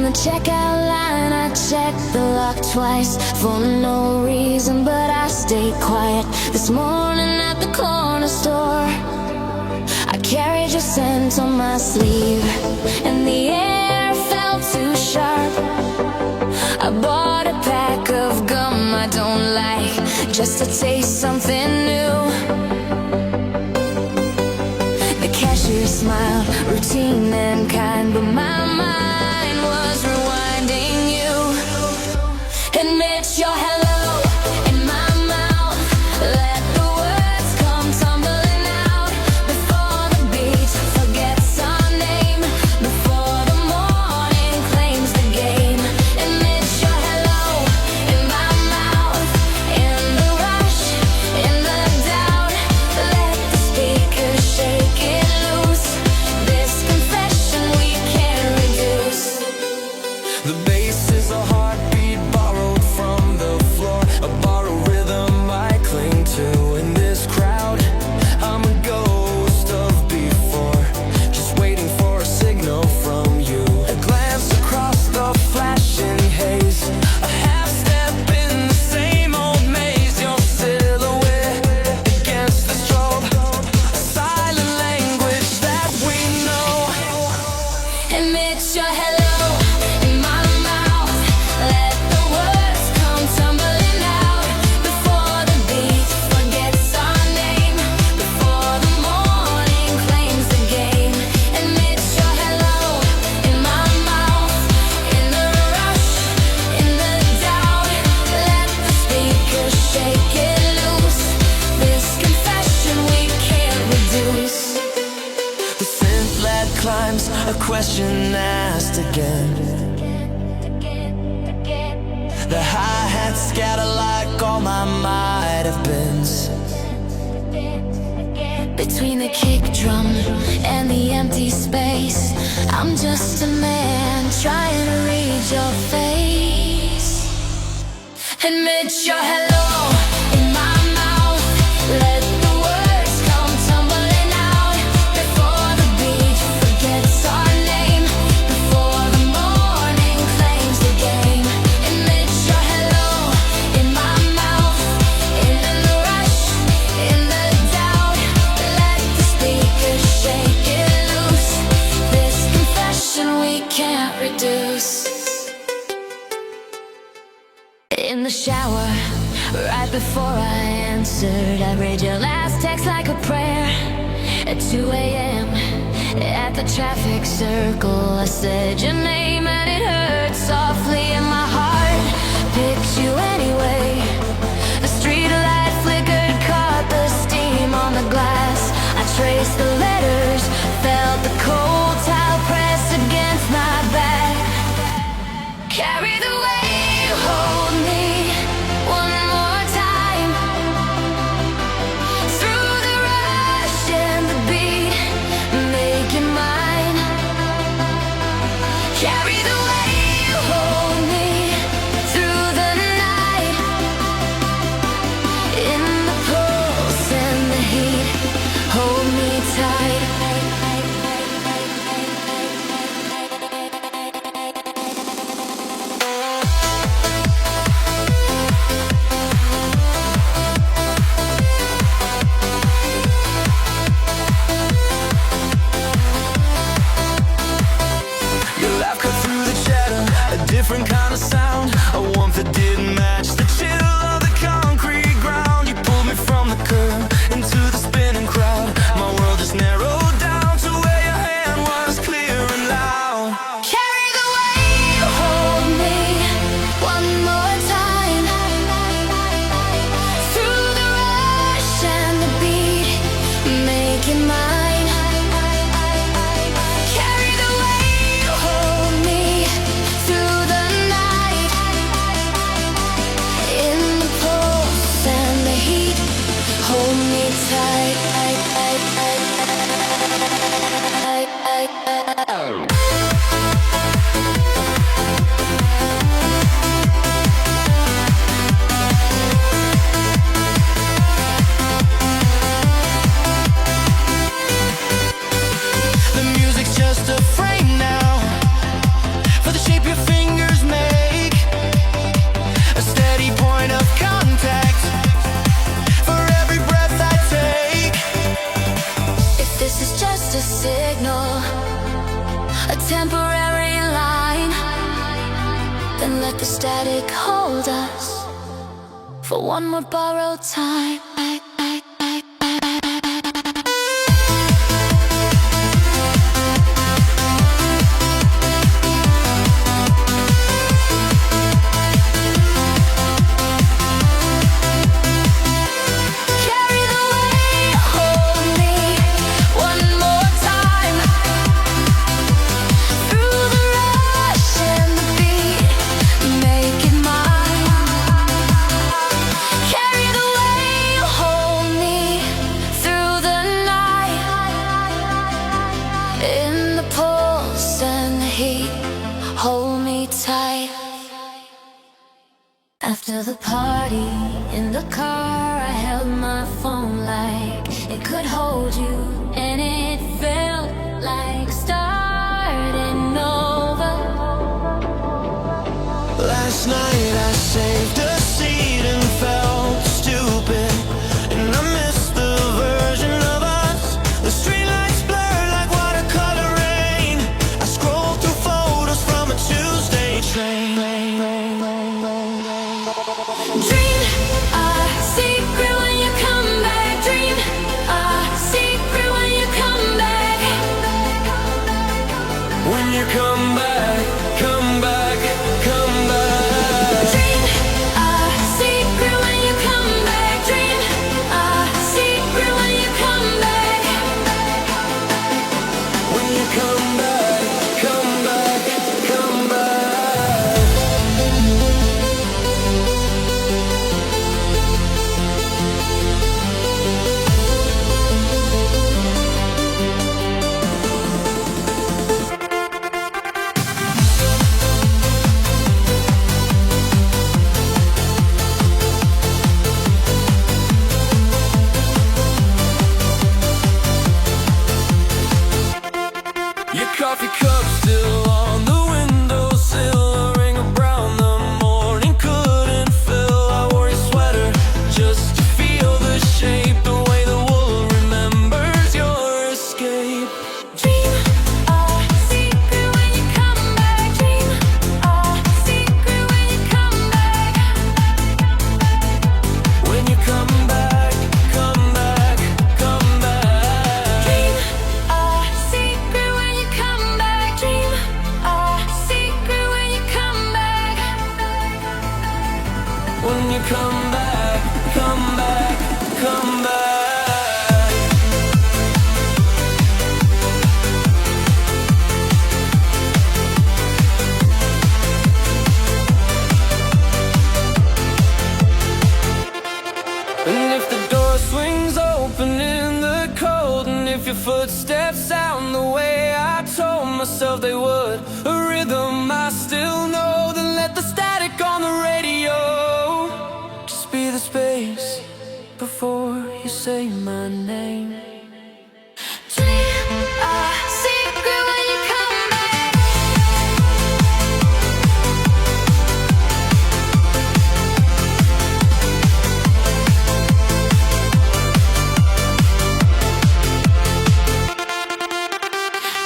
the checkout line, I checked the lock twice for no reason, but I stayed quiet. This morning at the corner store, I carried your scent on my sleeve, and the air felt too sharp. I bought a pack of gum I don't like, just to taste something new. The cashier smiled, routine and kind, but my mind was rewinding you. Admit your hello in my mouth, let the words come tumbling out, before the beat forgets our name, before the morning claims the game. Admit your hello in my mouth, in the rush, in the doubt, let the speakers shake it loose, this confession we can't reduce. The bass is a heartbeat borrowed from the floor, a borrowed rhythm I cling to. In this crowd, I'm a ghost of before, just waiting for a signal from you. A glance across the flashing haze, a half step in the same old maze. Your silhouette against the strobe, a silent language that we know. Admit your hello in my mouth, let the words come tumbling out, before the beat forgets our name, before the morning claims the game. Admit your hello in my mouth, in the rush, in the doubt, let the speakers shake it loose, this confession we can't reduce. The synth-led climbs, a question asked again. The hi-hats scatter like all my might have beens. Between the kick drum and the empty space, I'm just a man trying to read your face. Admit your hello in my mouth, let the words come tumbling out, before the beat forgets our name, before the morning claims the game. Admit your hello in my mouth, in the rush, in the doubt, let the speakers shake it loose, this confession we can't reduce. In the shower, right before I answered, I read your last text like a prayer. At 2 a.m. at the traffic circle, I said your name and it hurt softly in my heart. Picked you anyway. The street light flickered, caught the steam on the glass. I traced the letters, felt the cold towel press against my back. Carry the weight, hold me one more time, through the rush and the beat, make it mine. Carry the weight, hold me through the night, in the pulse and the heat, hold me tight. Your laugh cut through the chatter, a different kind of sound, a warmth that didn't match the chill of the concrete ground. You pulled me from the curb into the spinning crowd. My world just narrowed down to where your hand was clear and loud. Carry the weight, hold me one more time, through the rush and the beat, make it mine. Carry the weight, hold me through the night, in the let the static hold us for one more borrowed time. Hold me tight. After the party in the car, I held my phone like it could hold you, and it felt like starting over. Last night I saved a seat and felt stupid, and I missed the version of us. The streetlights blurred like watercolor rain. I scrolled through photos from a Tuesday train. Dream a secret when you come back. Dream a secret when you come back. When you come back, come back, come back. Dream a secret when you come back. Dream a secret when you come back. When you come back, come back, come back. Your coffee cup still on the windowsill, a ring around the morning couldn't fill. I wore your sweater just to feel the shape, the way the wool remembers your escape. Dream a secret when you come back. Dream a secret when you come back. When you come back, come back, come back. Dream a secret when you come back. Dream a secret when you come back. When you come back, come back, come back. And if the door swings open in the cold, and if your footsteps sound the way I told myself they would, a rhythm I still know, then let the static on the radio just be the space before you say my name. Dream a secret when you come back.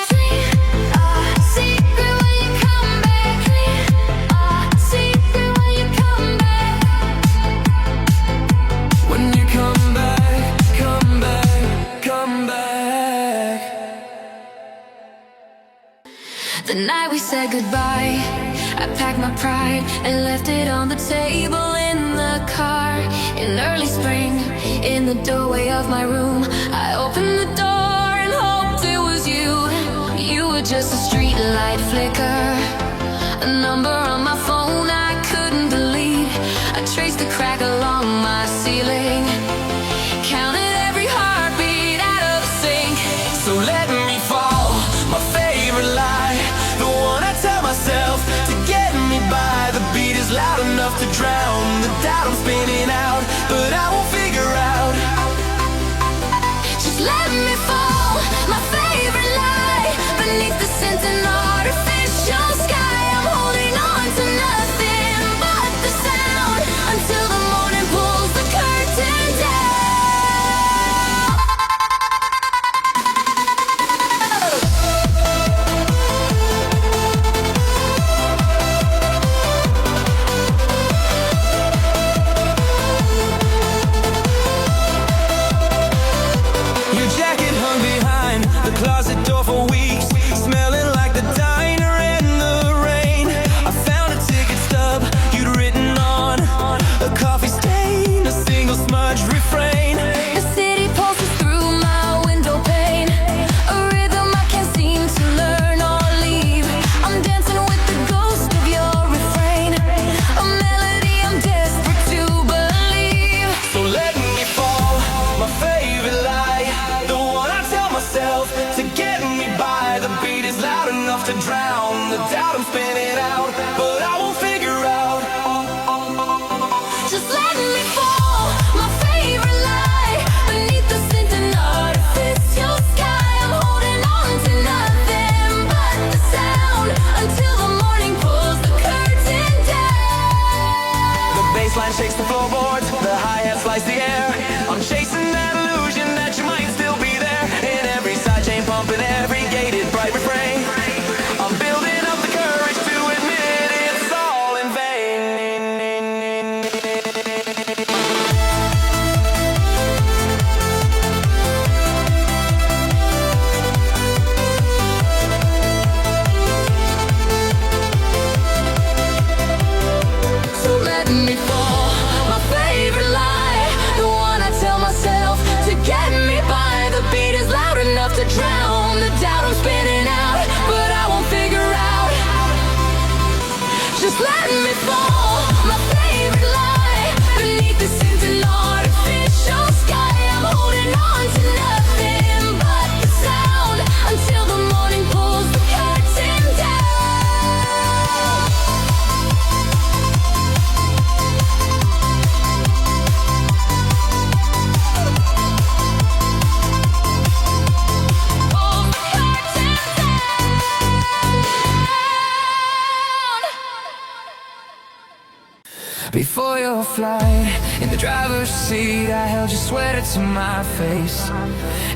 Dream a secret when you come back. Dream a secret when you come back. When you come back, come back, come back. The night we said goodbye, I packed my pride and left it on the table in the car. In early spring, in the doorway of my room, I opened the door and hoped it was you. You were just a street light flicker, a number on my phone I couldn't believe. I traced the crack along my ceiling, counted every heartbeat out of sync. So let me fall, my favorite lie, the one I tell myself to get me by. The beat is loud enough to drown the doubt I'm spinning out, but I won't figure out. Just let me fall, my favorite lie, beneath the scent and artificial sky. I'm holding on to nothing but the sound until the morning pulls the curtain down. baseline shakes the floorboards, the hi-hat slice the air. I'm chasing that illusion that you might still be there. In every side chain pumping, every gated bright refrain. I'm building up the courage to admit it's all in vain. So let me fall, my favorite lie, the one I tell myself to get me by. The beat is loud enough to drown the doubt I'm spinning out, but I won't figure out. Just let me fall, my favorite lie, beneath the scent and artificial sky. I'm holding on to nothing but the sound until the morning pulls the curtain down. Before your flight, in the driver's seat, I held your sweater to my face.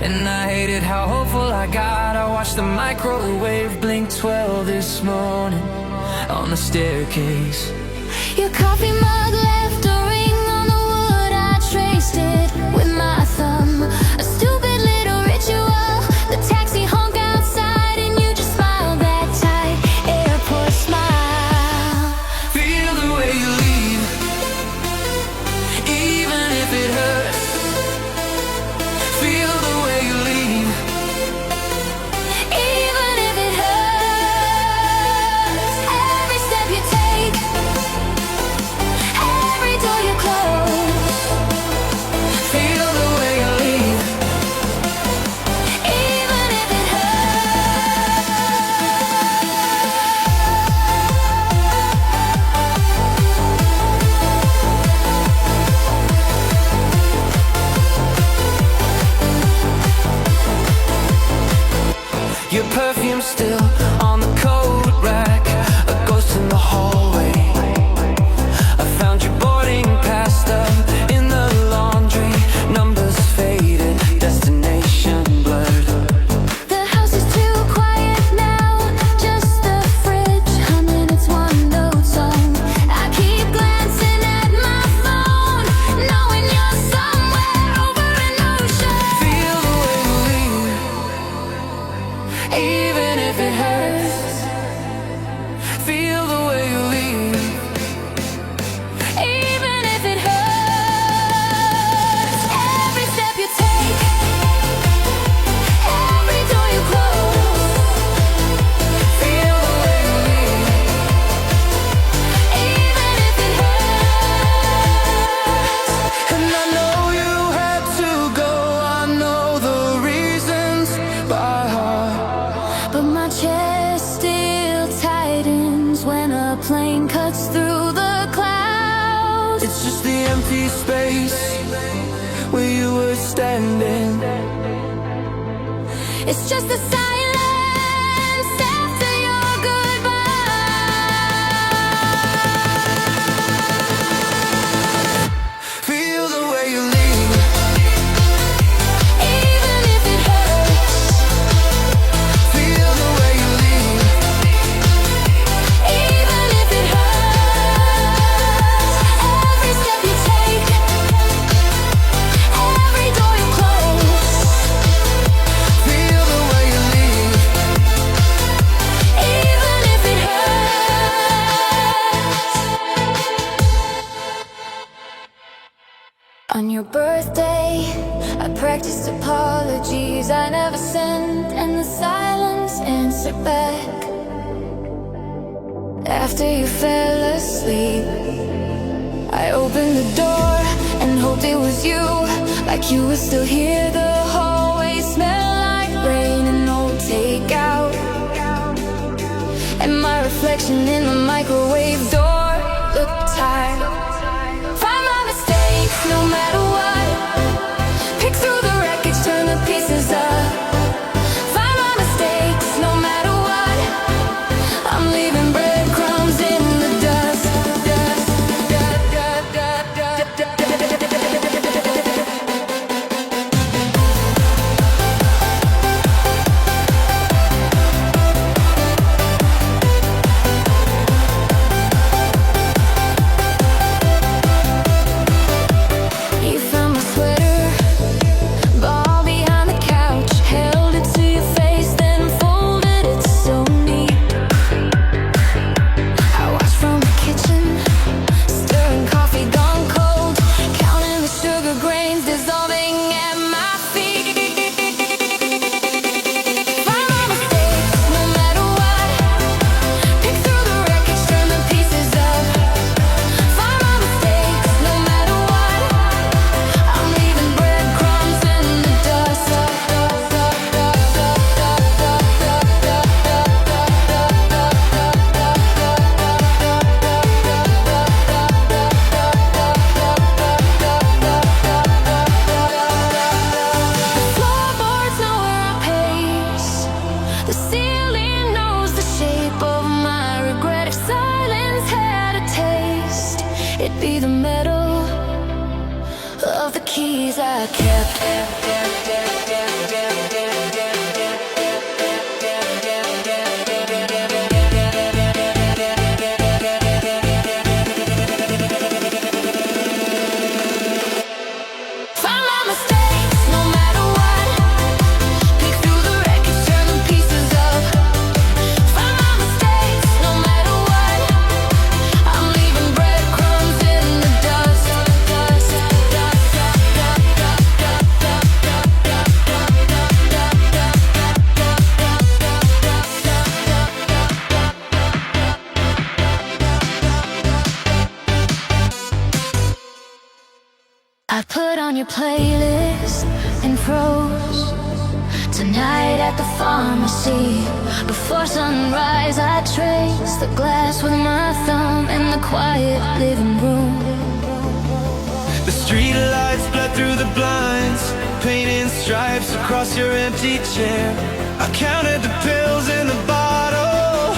And I hated how hopeful I got. I watched the microwave blink 12 this morning on the staircase. Your coffee mug left a ring on the wood. I traced it with my thumb. A stupid little ritual. The taxi honk outside and you just smiled that tight airport smile. Feel the way you leave, even if it hurts. Feel the way you leave. Even if it hurts. Every step you take, every door you close. Feel the way you leave. Even if it Your perfume still on the coat rack, a ghost in the hallway. I found your boarding pass up in the laundry. Numbers faded, destination blurred. The house is too quiet now, just the fridge humming its one note song. I keep glancing at my phone, knowing you're somewhere over an ocean. Feel the way you leave, even if it hurts. Feel the way you leave. Even if it hurts. Every step you take, every door you close. Feel the way you leave. Even if it hurts. And I know you had to go, I know the reasons by heart. But my chest still tightens when a plane cuts through the clouds. It's just the empty space where you were standing. It's just the silence after your goodbye. Feel the way you leave. Even if it hurts. Feel the way you leave. Even if it hurts. Every step you take, every door you close. Feel the way you leave. Even if it hurts. On your birthday, I practiced apologies I never sent, and the silence answered back. After you fell asleep, I opened the door and hoped it was you, like you were still here. The hallway smelled like rain and old takeout, and my reflection in the microwave door looked tired. Find my mistakes no matter what. Pick through the wreckage, turn the pieces up. Find my mistakes no matter what. I'm leaving breadcrumbs in the dust. it'd be the metal of the keys I kept. I put on your playlist and froze. Tonight at the pharmacy, before sunrise I trace the glass with my thumb in the quiet living room. The street lights bled through the blinds, painting stripes across your empty chair. I counted the pills in the bottle,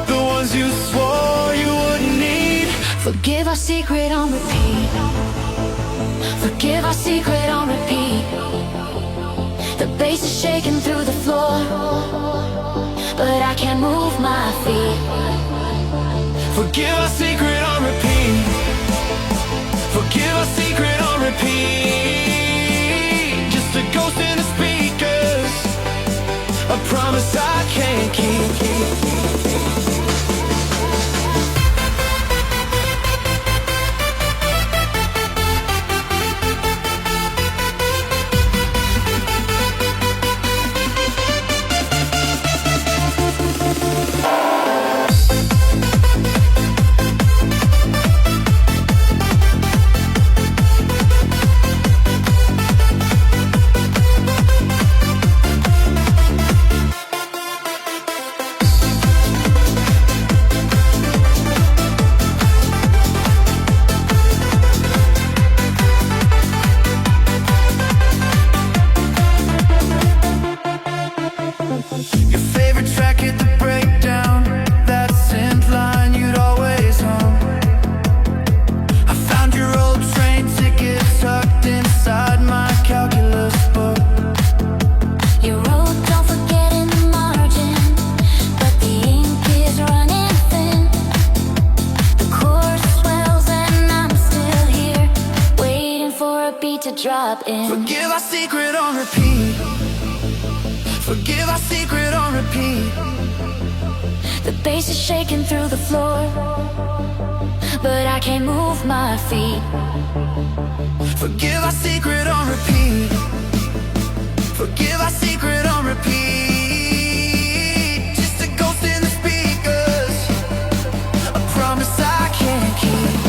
the ones you swore you wouldn't need. Forgive our secret on repeat. Forgive our secret on repeat. The bass is shaking through the floor, but I can't move my feet. Forgive our secret on repeat. Forgive our secret on repeat. Just a ghost in the speakers, a promise I can't keep. Drop in. Forgive our secret on repeat. Forgive our secret on repeat. The bass is shaking through the floor, but I can't move my feet. Forgive our secret on repeat. Forgive our secret on repeat. Just a ghost in the speakers, a promise I can't keep.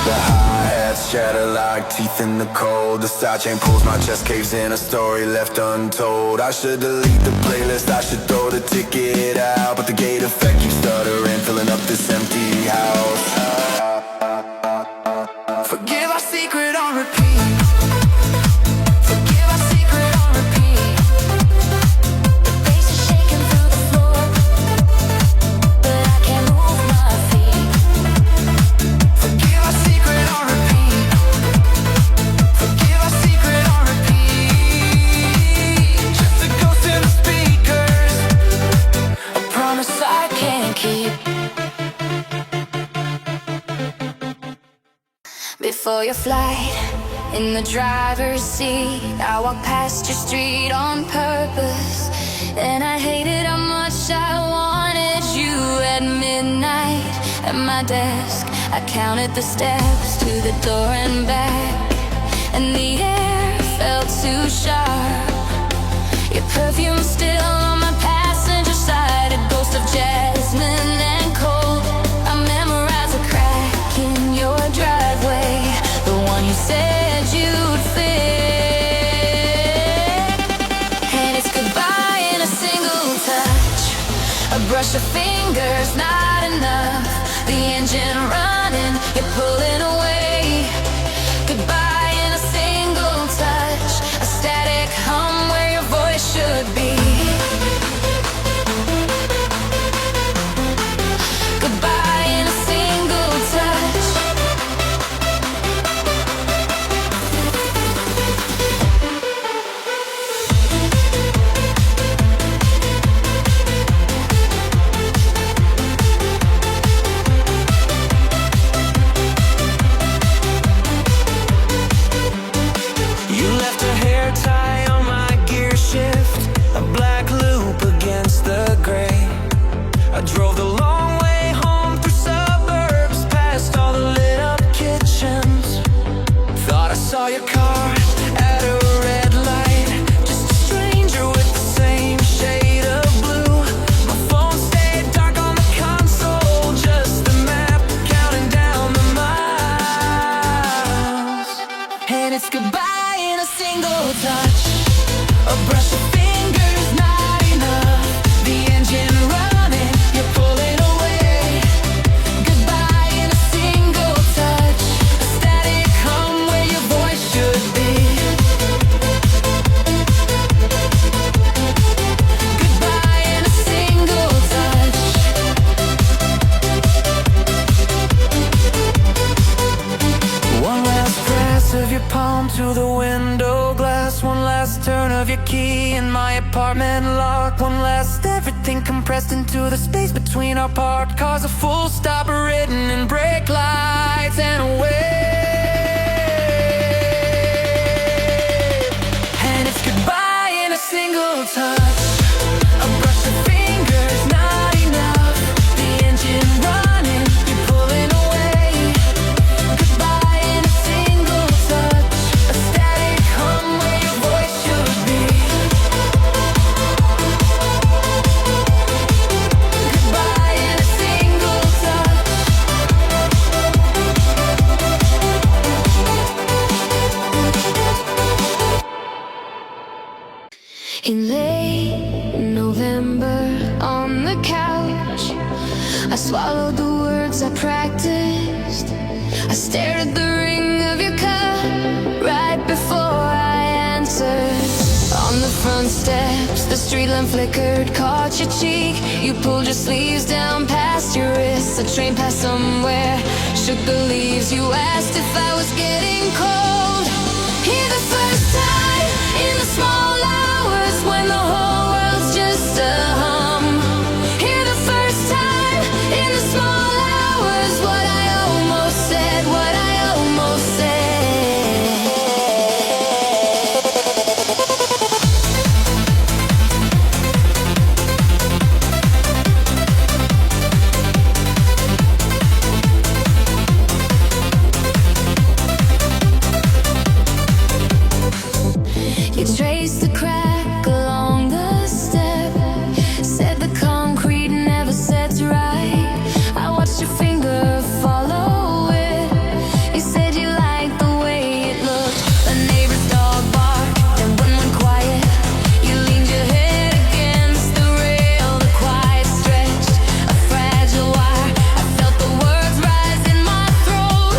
The hi-hats shatter like teeth in the cold. The sidechain pulls, my chest caves in, a story left untold. I should delete the playlist, I should throw the ticket out, but the gate effect keeps stuttering, filling up this empty house. Forgive our secret on repeat. Forgive our secret on repeat. The bass is shaking through the floor, but I can't move my feet. Forgive our secret on repeat. Forgive our secret on repeat. Just a ghost in the speakers, A promise I can't keep. Before your flight, in the driver's seat, I walked past your street on purpose, and I hated how much I wanted you. At midnight, at my desk, I counted the steps to the door and back, and the air felt too sharp. Your perfume still on my passenger side, a ghost of jasmine and cold. I memorized a crack in your driveway, the one you said you'd fix. And it's goodbye in a single touch, a brush of fingers, not enough. The engine running, you're pulling away. Goodbye in a single touch, a static hum where your voice should be. Goodbye in a single I drove the long way home through suburbs, past all the lit up kitchens. Thought I saw your car at a red light, just a stranger with the same shade of blue. My phone stayed dark on the console, just the map counting down the miles. And it's goodbye in a single touch, a brush of fingers not enough. The engine running, you're pulling away. Goodbye in a single touch, a static hum where your voice should be. Goodbye in a single touch. One last press of your palm to the window glass, one last turn of your key in my apartment lock, one last everything compressed into the space between our parked cars. A full stop written in brake lights and away. And it's goodbye in a single touch, a brush of fingers not enough. The engine running, you're pulling away. Goodbye in a single touch, a static hum where your voice should be. Goodbye in a single touch. In late November on the couch, I swallowed the words I practiced. I stared at the ring of your cup right before I answered. On the front steps, the street lamp flickered, caught your cheek. You pulled your sleeves down past your wrists. A train passed somewhere, shook the leaves. You asked if I was getting cold. Here the first time in the small hours when the whole world's just a hum. Here the first time in the small hours, what I almost said, what I almost said. You traced the crack along the step, said the concrete never sets right. I watched your finger follow it. You said you liked the way it looked. The neighbor's dog barked and went quiet. You leaned your head against the rail, the quiet stretched, a fragile wire. I felt the words rise in my throat.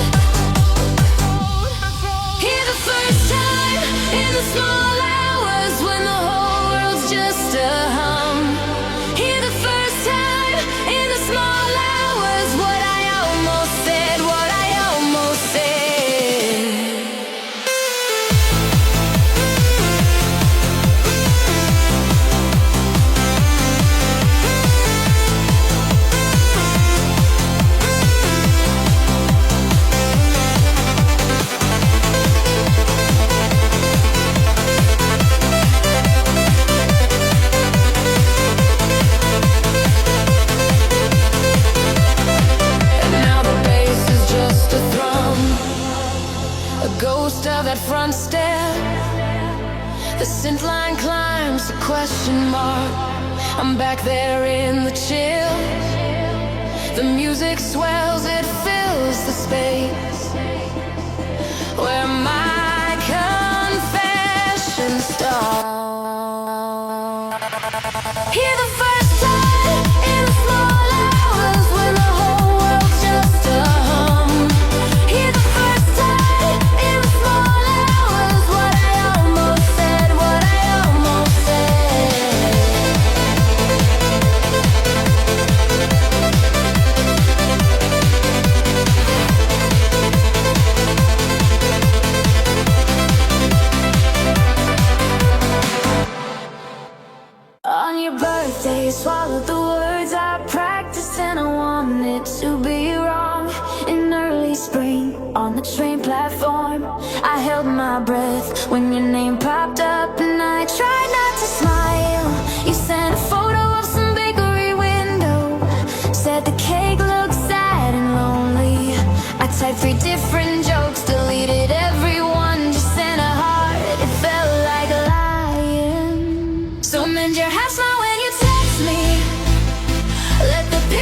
Here the first time in the small hours when the whole world's just a hum. Here the first time in the small hours, what I almost said, what I almost said. And now the bass is just a thrum, a ghost of that front step. The synth line climbs a question mark. I'm back there in the chill. The music swells, it fills the space where my confession starts. Here the first time in the small hours when the whole world's just a hum. Here the first time in the small hours, what I almost said, what I almost said. On your birthday, you swallowed the words I practiced, and I wanted to be wrong. In early spring, on the train platform, I held my breath when your name popped up, and I tried not to smile. You sent a photo of some bakery window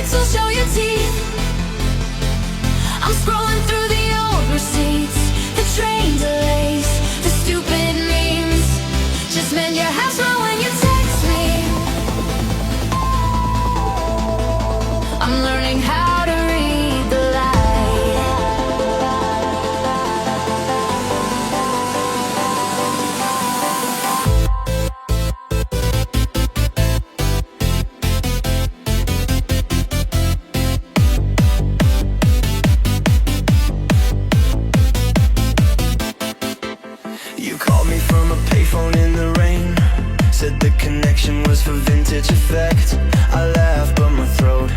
pixels show your teeth. I'm scrolling through the old receipts, the train delays, the stupid memes. Just mend your house smile when you text me. I'm learning how to read the light. You called me from a payphone in the rain, said the connection was for vintage effect. I laughed but my throat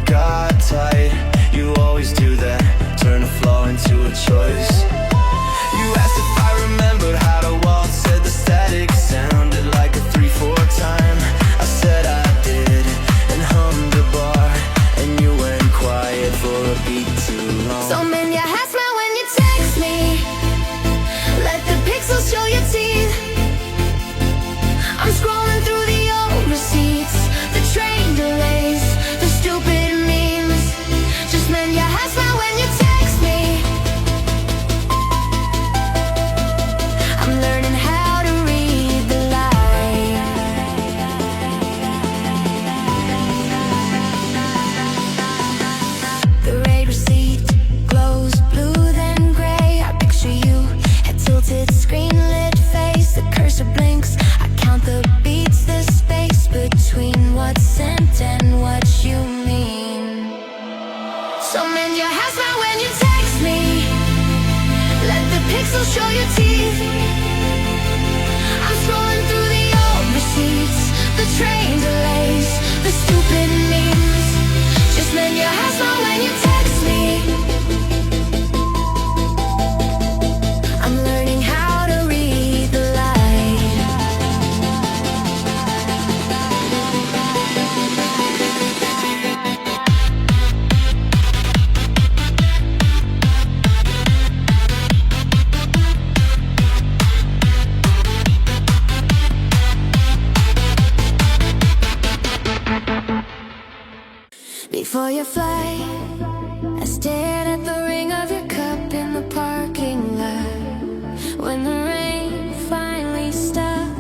got tight. You always do that, turn a flaw into a choice. You asked if I remembered how to waltz, said the static sounded like a 3/4 time. I said I did, and hummed a bar, and you went quiet for a beat too long. So mend your hat smile when you text me. Let the pixels show your teeth. I'm scrolling through the old receipts, the train delays, the stupid memes. Just mend your hat smile when you text me. I'm learning how to read the light. The rate receipt glows blue then gray. I picture you, head tilted, screen lit face. The cursor blinks, I count the beats, the space between what's sent and what you mean. So mend your hat smile when you text me. Let the pixels show your teeth. I'm scrolling through the old receipts, the train delays, the stupid memes. Just mend your hat smile when you text me. I'm learning how to read the light. Before your flight, I stared at the ring of your cup in the parking lot. When the rain finally stopped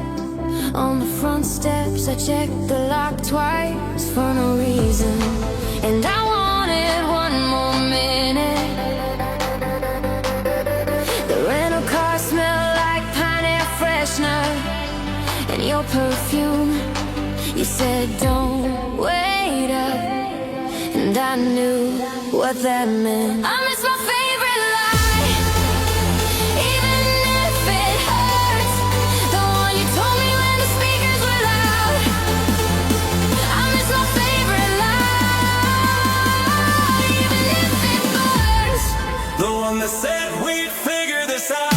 on the front steps, I checked the lock twice for no reason, and I wanted one more minute. The rental car smelled like pine air freshener and your perfume. You said don't wait up, and I knew what that meant. I miss my favorite lie, even if it hurts. The one you told me when the speakers were loud. I miss my favorite lie, even if it burns. The one that said we'd figure this out.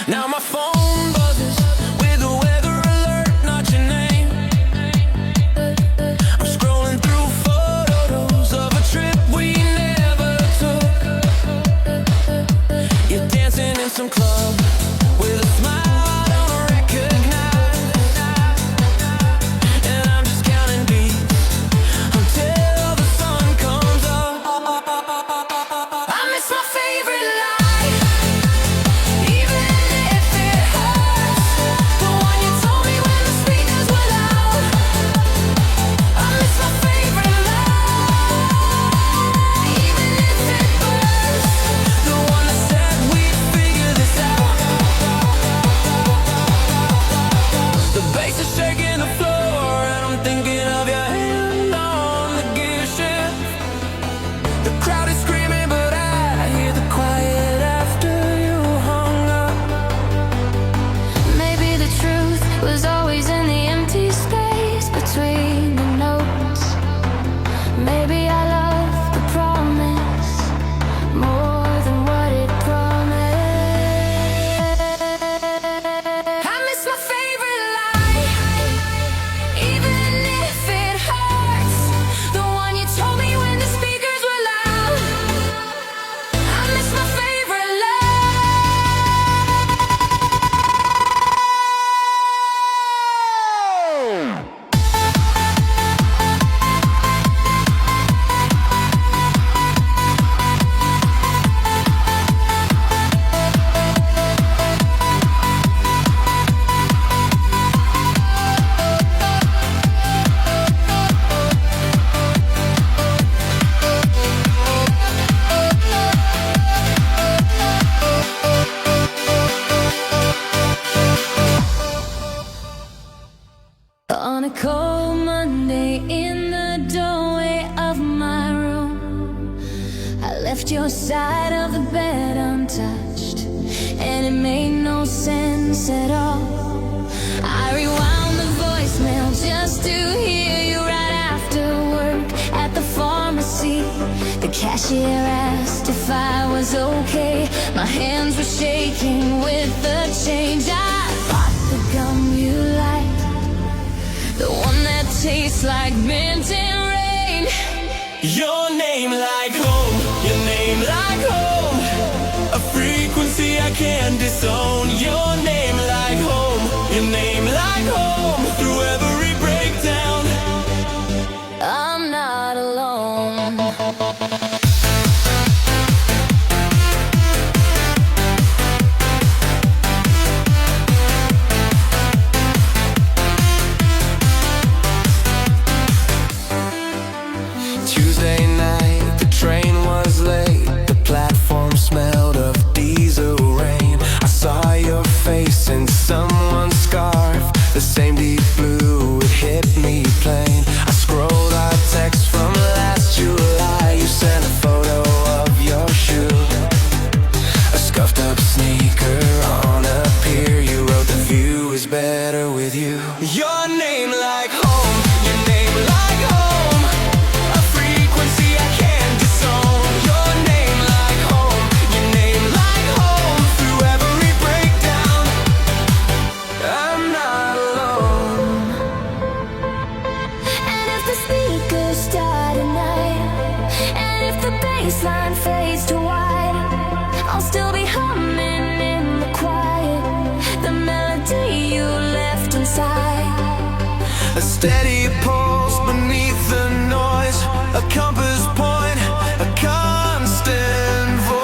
Now my phone buzzes with a weather alert, not your name. I'm scrolling through photos of a trip we never took. You're dancing in some club with a smile I don't recognize, and I'm just counting beats until the sun comes up. I miss my favorite lie, even if it hurts. The one you told me when the speakers were loud. I miss my favorite lie, even if it burns. The one that said we'd figure this out. The bass is shaking the floor, and I'm thinking of your hand on the gear shift. The crowd is screaming, but I hear the quiet side of the bed untouched, and it made no sense at all. I rewound the voicemail just to hear you right after work at the pharmacy. The cashier asked if I was okay. My hands were shaking with the change. I bought the gum you like, the one that tastes like mint and rain. Your name like home, your name like home, a frequency I can't disown. Your name like home, your name like home, through every breakdown. I'm not alone. Tuesday night, the train was late. The platform smelled of diesel rain. I saw your face in someone's scarf, the same deep blue, it hit me plain. I scrolled our text from last July. You sent a photo of your shoe, a scuffed up sneaker on a pier. You wrote the view is better with you. Your name like home, your name like home, a frequency I can't disown. Your name like home, your name like home, through every breakdown. I'm not alone. And if the speakers start at night, and if the bass line fades to white, I'll still be humming in the quiet, the melody you left inside. A steady pulse beneath the noise, a compass point, a constant voice.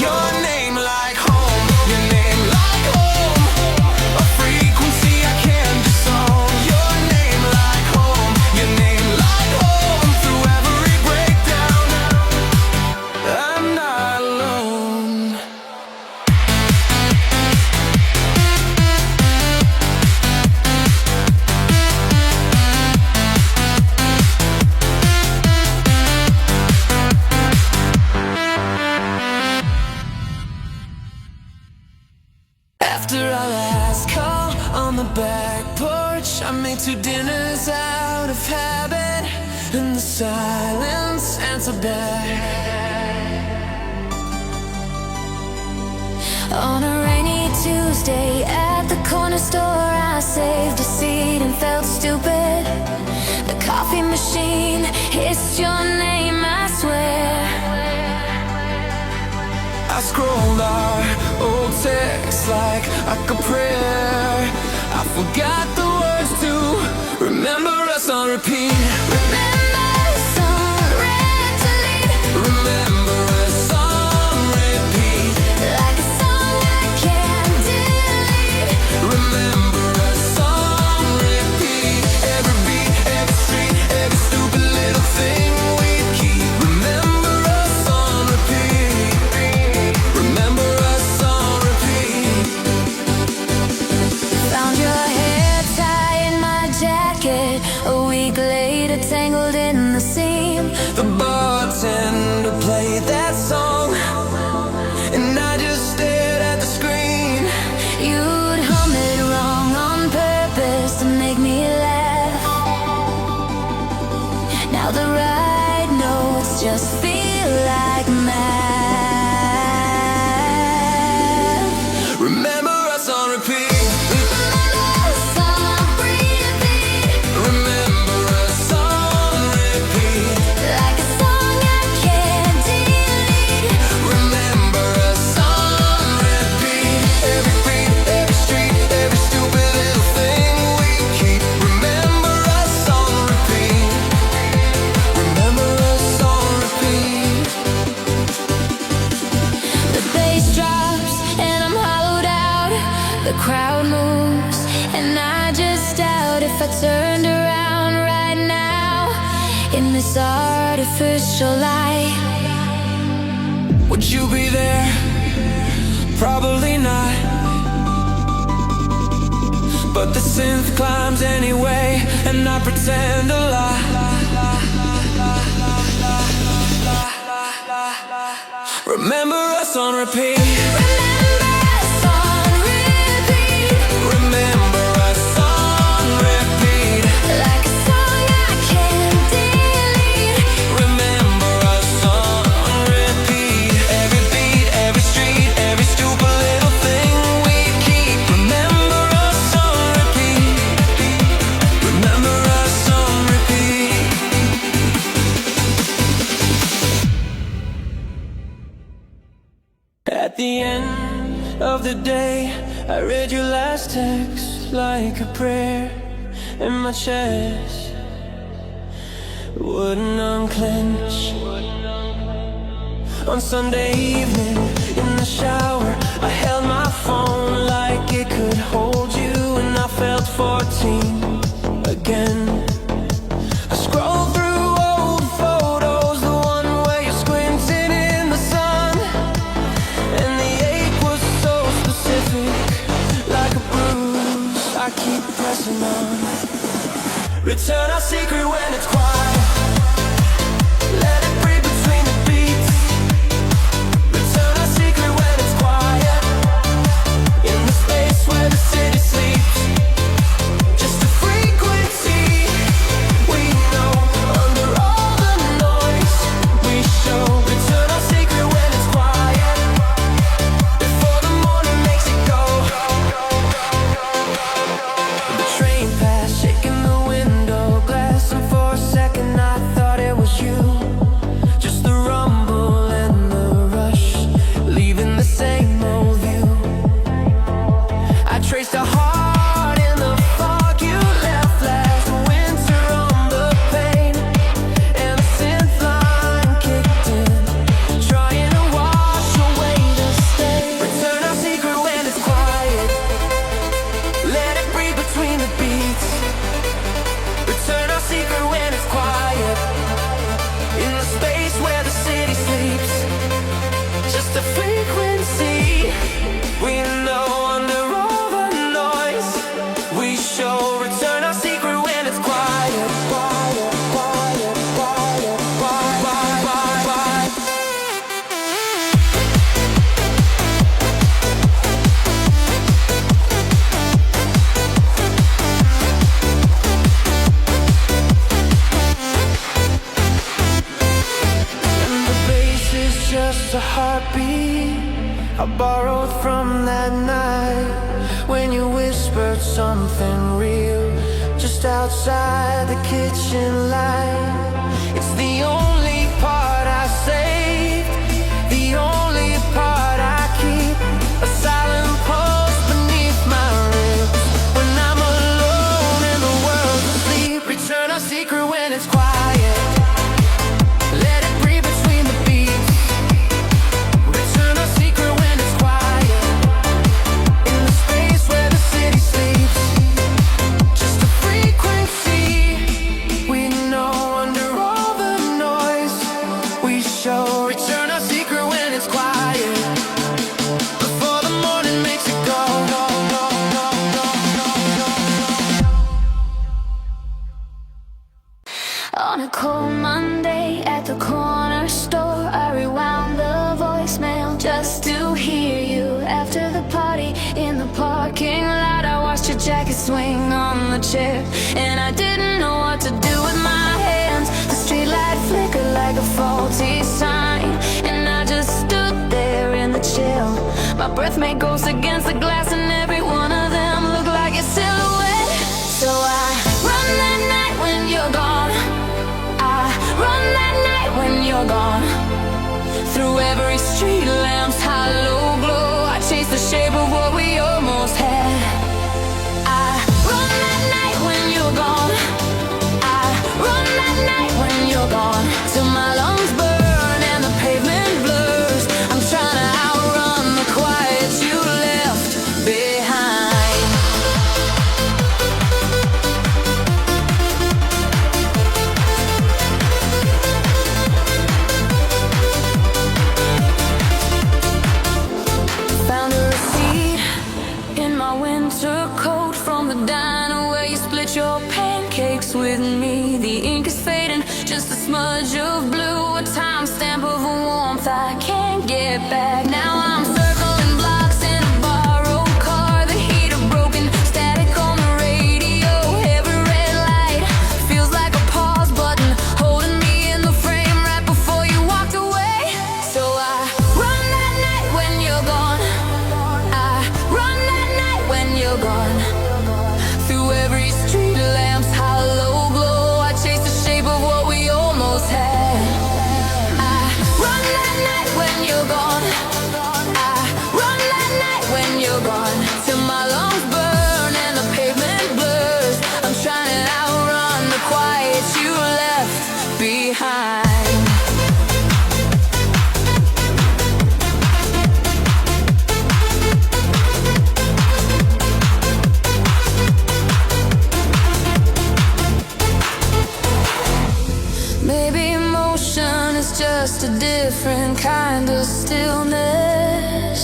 Your name like home, your name like home, a frequency I can't disown. Your name like home, your name like home, through every breakdown. I'm not alone. After our last call on the back porch, I made 2 dinners out of habit, and the silence answered back. On a rainy Tuesday at the corner store, I saved a seat and felt stupid. The coffee machine hissed your name, I swear. I scrolled our old texts like a prayer. I forgot the words to remember us on repeat. Remember some red to lead, Remember us on repeat. like a song I can't delete. Remember us on repeat. Every beat, every street, every stupid little thing we keep. Remember us on repeat. Remember us on repeat. Found your hair tie in my jacket, a week later tangled in the seam. The bartender played that song, and I just stared at the screen. You'd hum it wrong on purpose to make me laugh. Now the right notes just feel like math. Remember us on repeat. Song repeat, Remember us on repeat. like a song I can't delete. Remember us on repeat. Every beat, every street, every stupid little thing we keep. Remember us on repeat. Remember us on repeat. The bass drops and I'm hollowed out. The crowd moves and I just doubt if I turned around right now in this artificial light. Would you be there? Probably not. But the synth climbs anyway, and I pretend a lot. Remember us on repeat. Remember us on repeat. Remember us on repeat. Like a song I can't delete. Remember us on repeat. Every beat, every street, every stupid little thing we keep. Remember us on repeat. Remember us on repeat. At the end of the day, I read your last text like a prayer, and my chest wouldn't unclench. On Sunday evening, in the shower, I held my phone like it could hold you, and I felt 14 again. I scrolled through old photos, the one where you're squinting in the sun, and the ache was so specific, like a bruise. I keep pressing on. Return our secret when it's quiet. Let it breathe between the beats. Return our secret when it's quiet. In the space where the city sleeps. Just a frequency we know. Under all the noise we show. Return our secret when it's quiet. Before the morning makes it go. The train passed, shaking the window glass, and for a second I thought it was you. Just the rumble and the rush, leaving the same old view. I traced our heart in the fog you left last winter on the pane, and the synth line kicked in, trying to wash away the stain. Return our secret when it's quiet. Let it breathe between the beats. Return our secret when it's quiet. In the space where the city sleeps. Just a frequency we know. Under all the noise we show. Return our secret when it's quiet. Quiet, quiet, quiet, quiet, quiet, quiet. And the bass is just a heartbeat I borrowed from that night when you whispered something real just outside the kitchen light. It's the only part I saved, the only part I keep. A silent pulse beneath my ribs when I'm alone and the world's asleep. Return our secret when it's quiet. Let it breathe between the beats. Return our secret when it's quiet. In the space where the city sleeps. Just a frequency we know. Under all the noise we show. Return our secret when it's quiet. Before the morning makes it go. On a cold Monday at the corner store, I rewound the voicemail just to hear you. After the party in the parking lot, I watched your jacket swing on the chair, and I didn't know what to do with my hands. The streetlight flickered like a faulty sign, and I just stood there in the chill. My breath made ghosts against the glass, and every one of them looked like your silhouette. So I run that night when you're gone. I run that night when you're gone. Through every street lamp's hollow glow, I chase the shape of what we almost had. I run that night when you're gone. I run that night when you're gone. Till my lungs burn and the pavement blurs. I'm trying to outrun the quiet you left behind. Found a receipt in my winter coat from the diner where you split your pancakes with me. The ink is fading, just a smudge of blue, a timestamp of a warmth I can't get it back. Now I'm circling blocks in a borrowed car. The heater broken, static on the radio. Every red light feels like a pause button, holding me in the frame right before you walked away. So I run that night when you're gone. I run that night when you're gone. Through every street lamp's hollow glow, I chase the shape of what we almost had. I run that night when you're gone. I run that night when you're gone. Till my lungs burn and the pavement blurs. I'm trying to outrun the quiet you left behind. Maybe emotion is just a different kind of stillness.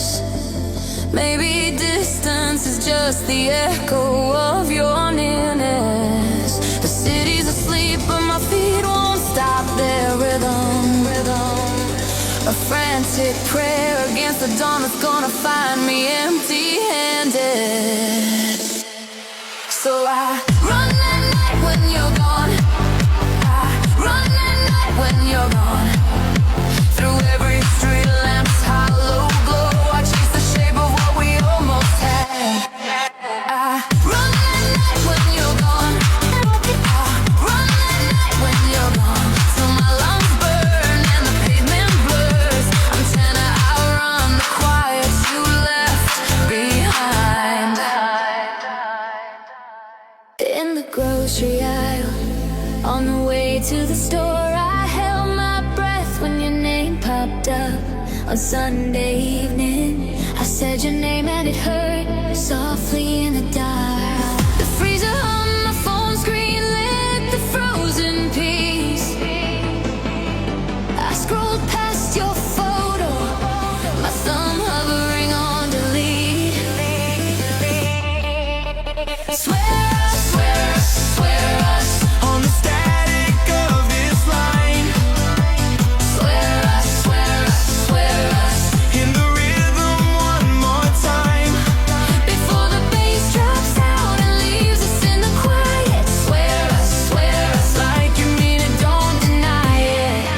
Maybe distance is just the echo of your nearness. The city's asleep but my feet won't stop their rhythm. A frantic prayer against the dawn that's gonna find me empty-handed. So I run that night when you're gone. Run that night when you're gone. Through every street lamp's hollow glow, I chase the shape of what we almost had. I run that night when you're gone. I run that night when you're gone. Till my lungs burn and the pavement blurs. I'm trying to outrun the quiet you left behind. In the grocery aisle, on the way to the store, I held my breath when your name popped up. On Sunday evening, I said your name and it hurt softly in the dark. The freezer on my phone screen lit the frozen piece. I scrolled past your photo, my thumb hovering on delete. Swear us, swear us, swear us. On the static of this line, Swear us, swear us, swear us. in the rhythm one more time. Before the bass drops out and leaves us in the quiet. Swear us, like you mean it, don't deny it.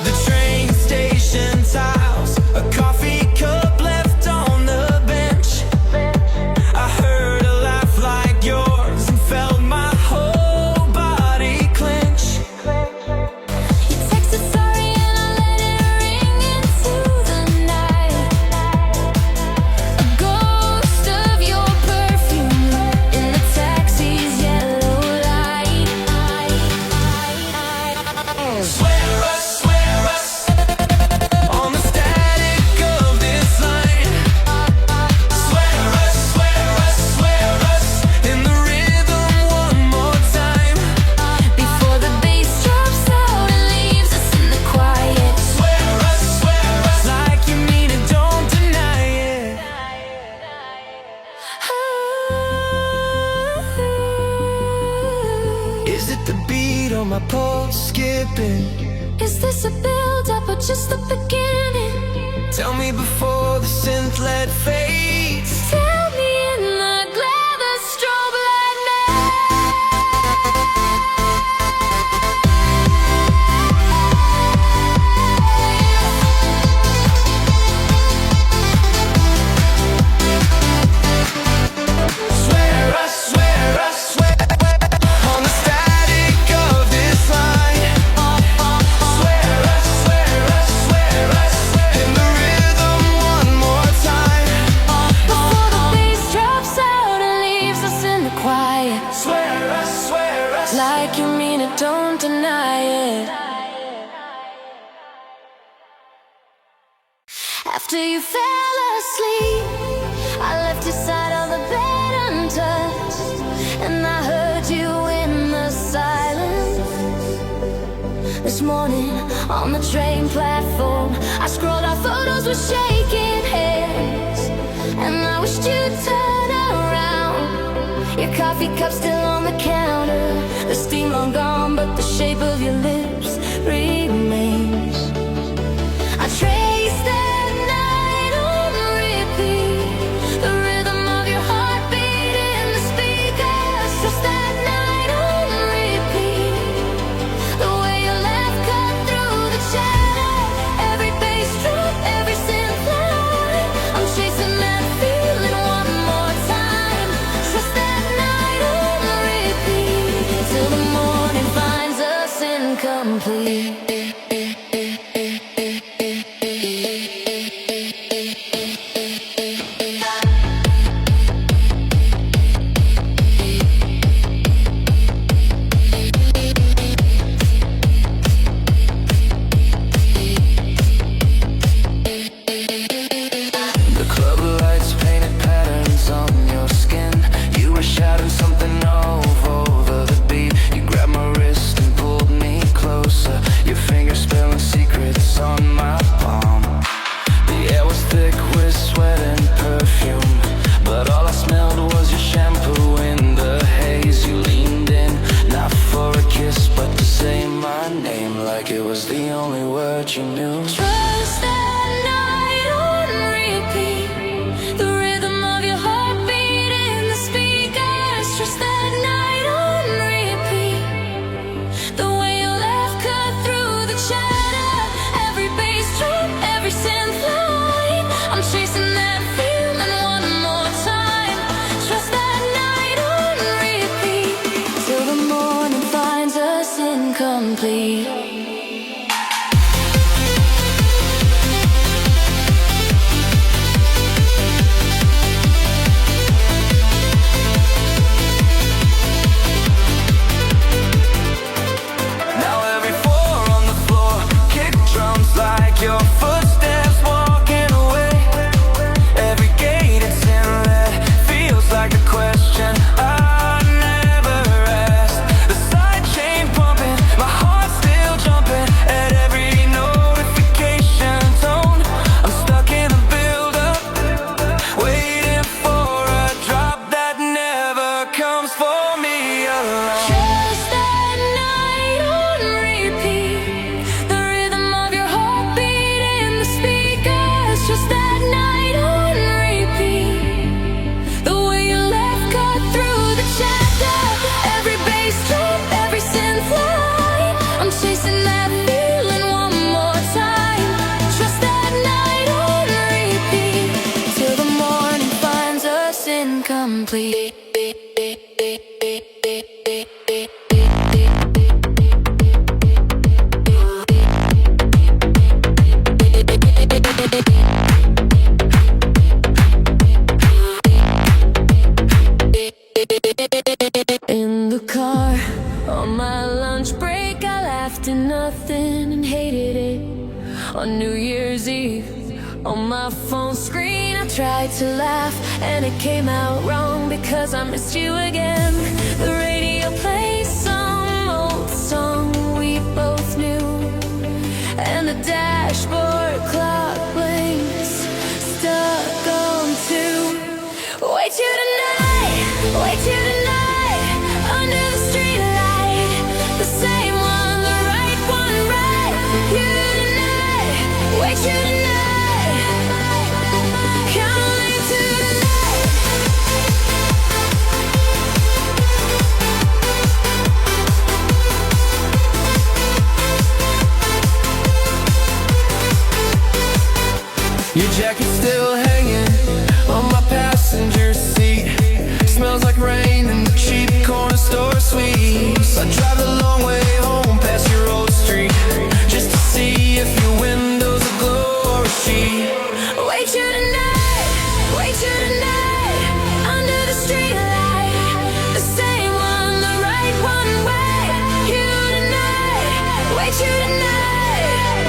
The train station tiles, a coffee cup left on the bench. I heard a laugh like yours and felt my whole body clench. You texted sorry and I let it ring into the night. A ghost of your perfume in the taxi's yellow light. Swear us, on the static of this line. Swear us, in the rhythm one more time. Before the bass drops out and leaves us in the quiet. Swear us, like you mean it, don't deny it. Is it the beat on my pulse skipping? Is this a build-up or just the beginning? Tell me before the synth lead fades. Tell me in the glare the strobe light Swear us, on the static of this line. Swear us, in the rhythm one more time. before the bass drops out and leaves us in the quiet. Swear us, Like you mean it, don't deny it. After you fell asleep, I left your side on the bed untouched, and I heard you in the silence. This this morning on the train platform. I scrolled our photos with shaking hands, and I wished you'd turn around. Your coffee cup still on the counter, the steam long gone, but the shape of your lips remains. I traced that night on repeat, the rhythm of your heartbeat in the speakers. Just that night on repeat, the way your laugh cut through the chatter, every bass drop, every synth line. I'm chasing that feeling one more time. Just that night on repeat, till the morning finds us incomplete. It was the only word you knew. Trust that night on repeat, the rhythm of your heartbeat in the speakers. Trust that night on repeat, the way your laugh cut through the chatter, every bass drop, every synth line. I'm chasing that feeling one more time. Trust that night on repeat, till the morning finds us incomplete. Your footsteps walking away. Every gate it's in red feels like a question I never asked. The side chain pumping, my heart still jumping at every notification tone. I'm stuck in a build-up, waiting for a drop that never comes for me alone. Just that night on repeat, the rhythm of your heartbeat. Just that night on repeat, the way your laugh cut through the chatter, every bass drop, every synth line. I'm chasing that feeling one more time. Just that night on repeat, till the morning finds us incomplete. In the car, on my lunch break, I laughed at nothing and hated it. On New Year's Eve, on my phone screen, I tried to laugh and it came out wrong because I missed you again. The radio plays some old song we both knew, and the dashboard clock blinks, stuck on 2. Way too tonight, way too tonight, under the streetlight, the same one, the right one, right? You tonight, way too tonight, coming to tonight. Your jacket's still hanging on my passenger seat. Smells like rain in the cheap corner store sweets. I drive the long way home past your old street, just to see if your windows aglow or a sheet. Way too tonight, way too tonight, under the streetlight, the same one, the right one, way. You tonight, way too tonight,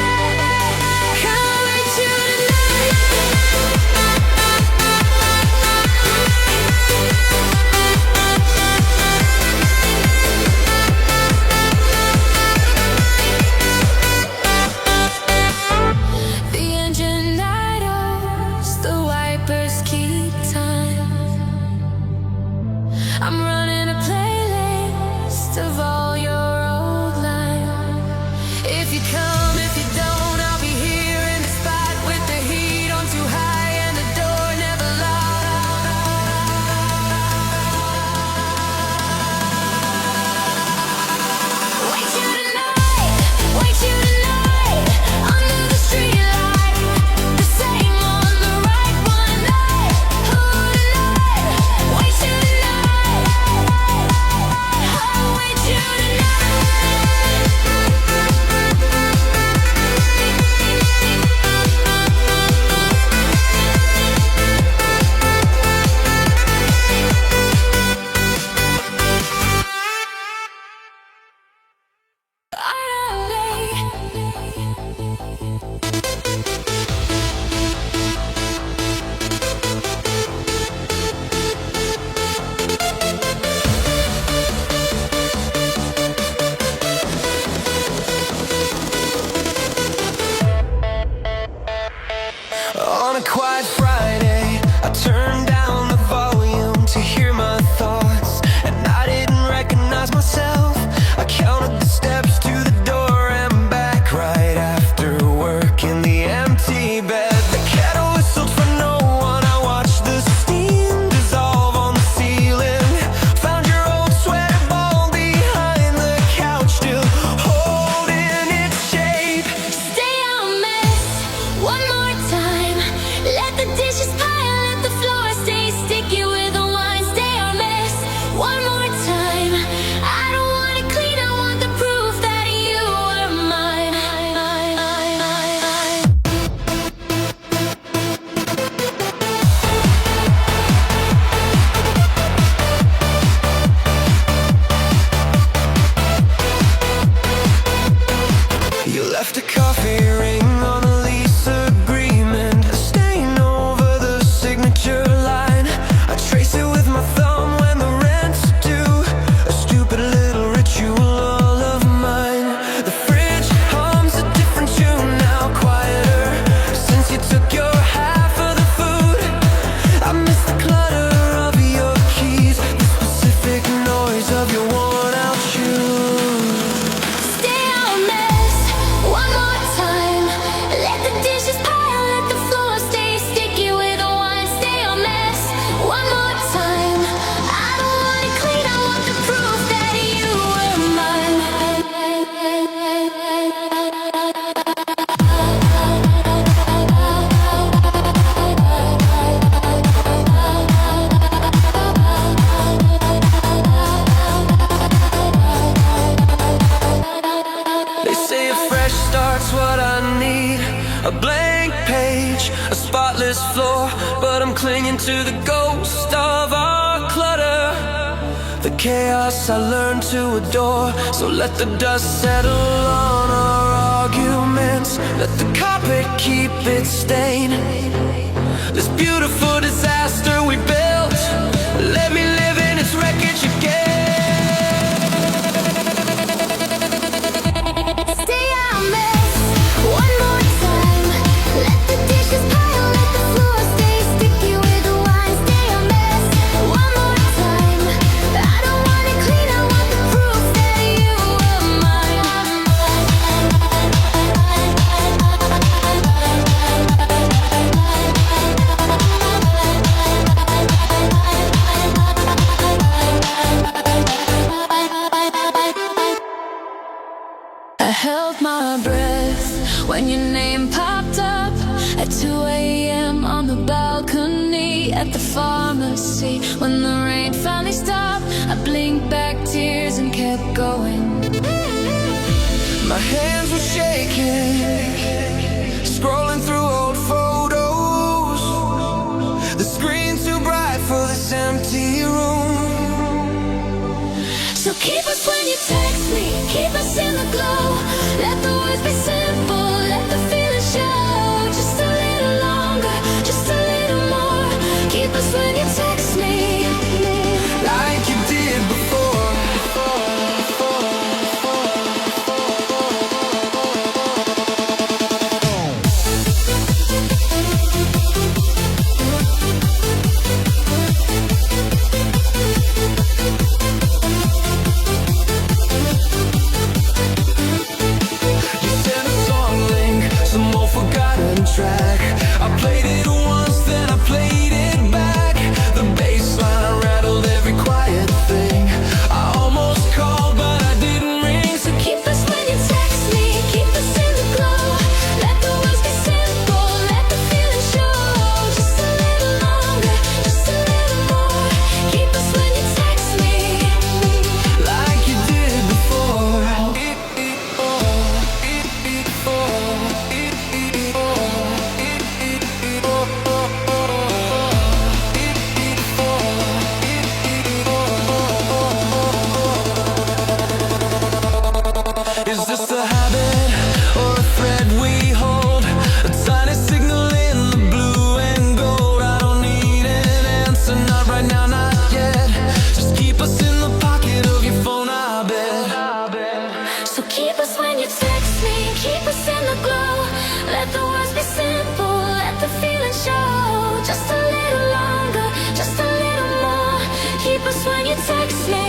coming to tonight. best of all your old lines. If you come, if you don't, I'll be here in the spot with the heat on too high and the door never locked. Wait you tonight, wait you tonight, under the streetlight, the same on the right one night. Who tonight? Wait you tonight, I'll wait you On a quiet Friday, I turned down the volume to hear my thoughts, and I didn't recognize myself. I counted the steps to the door and back right after work in the empty bed. The kettle whistled for no one. I watched the steam dissolve on the ceiling. Found your old sweater ball behind the couch, still holding its shape. stay on mess one more time. Let the dishes pile, let the floor stay sticky with the wine. Stay on mess one more time. I don't want it clean, I want the proof that you were mine. You left a coffee ring on a lease agreement, a stain over the signature line. I trace it with my thumb when the rent's due, a stupid little ritual all of mine. The fridge hums a different tune now, quieter since you took your half of the food. I miss the clutter of your keys, the specific noise of your worn out shoes. Stay on mess one more time. Let the dishes pile, let the floor stay sticky with the wine. Stay on mess one more time. I don't want it clean, I want the proof that you were mine. They say a fresh start's what I need, a blank page, a spotless floor, but I'm clinging to the ghost of our clutter. The chaos I learned to adore, so let the dust settle on our arguments. Let the carpet keep its stain. This beautiful disaster we built, let me live in its wreckage again. Stay on mess one more time. Let the dishes pile, let the floor stay sticky with the wine. Stay on mess one more time. I don't want it clean, I want the proof that you were mine. I held my breath when your name popped up at 2 a.m. on the balcony at the pharmacy. When the rain finally stopped, I blinked back tears and kept going. My hands were shaking, scrolling through old photos. The screen too bright for this empty room. So keep us when you text me, keep us in the glow. Let the words be simple, let the feeling show. Just a little longer, just a little more. Keep us when you text me, Like you did before. text me